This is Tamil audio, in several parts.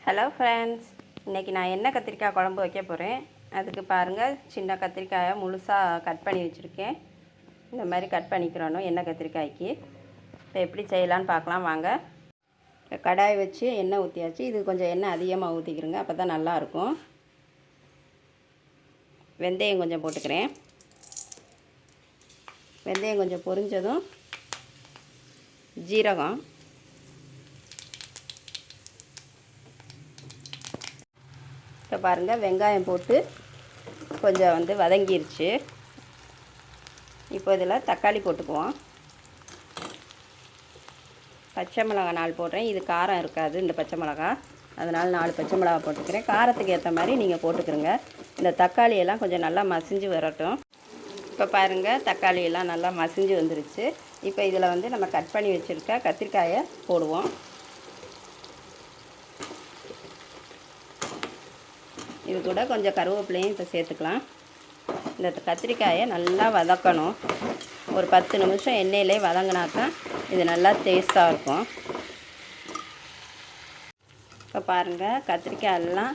ஹலோ ஃப்ரெண்ட்ஸ், இன்றைக்கி நான் எண்ணெய் கத்திரிக்காய் குழம்பு வைக்க போகிறேன். அதுக்கு பாருங்கள், சின்ன கத்திரிக்காயை முழுசாக கட் பண்ணி வச்சுருக்கேன். இந்த மாதிரி கட் பண்ணிக்கிறணும் எண்ணெய் கத்திரிக்காய்க்கு. இப்போ எப்படி செய்யலான்னு பார்க்கலாம் வாங்க. கடாய் வச்சு எண்ணெய் ஊற்றியாச்சு. இது கொஞ்சம் எண்ணெய் அதிகமாக ஊற்றிக்கிறேங்க, அப்போ தான் நல்லாயிருக்கும். வெந்தயம் கொஞ்சம் போட்டுக்கிறேன். வெந்தயம் கொஞ்சம் பொரிஞ்சதும் ஜீரகம், இப்போ பாருங்கள் வெங்காயம் போட்டு கொஞ்சம் வதங்கிருச்சு. இப்போ இதில் தக்காளி போட்டுக்குவோம். பச்சை மிளகா 4 போடுறேன். இது காரம் இருக்காது இந்த பச்சை மிளகா, அதனால் 4 பச்சை மிளகா போட்டுக்கிறேன். காரத்துக்கு ஏற்ற மாதிரி நீங்கள் போட்டுக்கிறங்க. இந்த தக்காளியெல்லாம் கொஞ்சம் நல்லா மசிஞ்சு வரட்டும். இப்போ பாருங்கள் தக்காளியெல்லாம் நல்லா மசிஞ்சு வந்துருச்சு. இப்போ இதில் நம்ம கட் பண்ணி வச்சுருக்க கத்திரிக்காயை போடுவோம். இது கூட கொஞ்சம் கருவேப்பிலையும் இப்போ சேர்த்துக்கலாம். இந்த கத்திரிக்காயை நல்லா வதக்கணும். ஒரு 10 நிமிஷம் எண்ணெயிலே வதங்கினா தான் இது நல்லா டேஸ்ட்டாக இருக்கும். இப்போ பாருங்கள் கத்திரிக்காய் எல்லாம்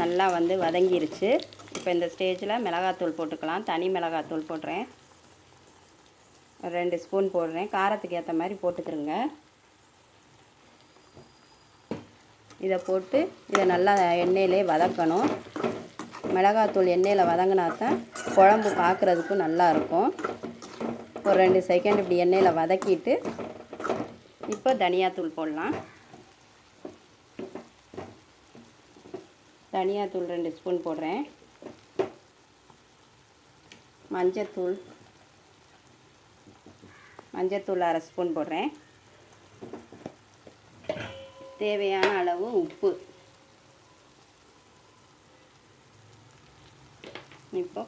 நல்லா வதங்கிருச்சு. இப்போ இந்த ஸ்டேஜில் மிளகாத்தூள் போட்டுக்கலாம். தனி மிளகாத்தூள் போடுறேன். 2 ஸ்பூன் போடுறேன். காரத்துக்கு ஏற்ற மாதிரி போட்டுக்கிறேங்க. இதை போட்டு இதை நல்லா எண்ணெயிலே வதக்கணும். மிளகாத்தூள் எண்ணெயில் வதங்கினா தான் குழம்பு பார்க்குறதுக்கும் நல்லாயிருக்கும். ஒரு 2 செகண்ட் இப்படி எண்ணெயில் வதக்கிட்டு இப்போ தனியாத்தூள் போடலாம். தனியாத்தூள் 2 ஸ்பூன் போடுறேன். மஞ்சத்தூள் 1/2 ஸ்பூன் போடுறேன். தேவையான அளவு உப்பு. இப்போ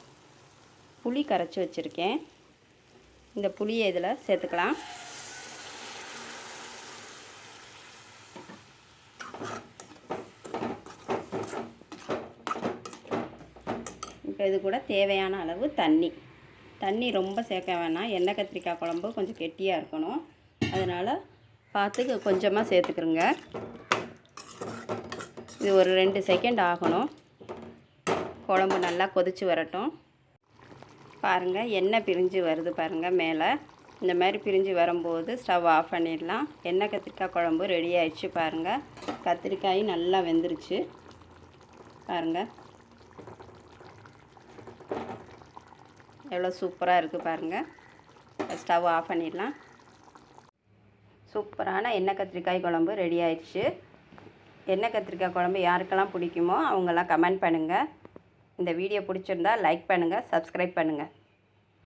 புளி கரைச்சி வச்சுருக்கேன். இந்த புளியை இதில் சேர்த்துக்கலாம். இப்போ இது கூட தேவையான அளவு தண்ணி ரொம்ப சேர்க்க வேணாம். எண்ணெய் கத்திரிக்காய் குழம்பு கொஞ்சம் கெட்டியாக இருக்கணும், அதனால் பார்த்து கொஞ்சமாக சேர்த்துக்கிறோங்க. இது ஒரு 2 செகண்ட் ஆகணும். குழம்பு நல்லா கொதித்து வரட்டும். பாருங்கள் எண்ணெய் பிரிஞ்சு வருது பாருங்கள் மேலே. இந்த மாதிரி பிரிஞ்சு வரும்போது ஸ்டவ் ஆஃப் பண்ணிடலாம். எண்ணெய் கத்திரிக்காய் குழம்பு ரெடி ஆயிடுச்சு. பாருங்கள் கத்திரிக்காய் நல்லா வெந்துருச்சு. பாருங்கள் எவ்வளோ சூப்பராக இருக்குது பாருங்கள். ஸ்டவ் ஆஃப் பண்ணிடலாம். சூப்பரான எண்ணெய் கத்திரிக்காய் குழம்பு ரெடி ஆயிடுச்சு. எண்ணெய் கத்திரிக்காய் குழம்பு யாருக்கெல்லாம் பிடிக்குமோ அவங்கெல்லாம் கமெண்ட் பண்ணுங்கள். இந்த வீடியோ பிடிச்சிருந்தா லைக் பண்ணுங்கள், சப்ஸ்கிரைப் பண்ணுங்கள்.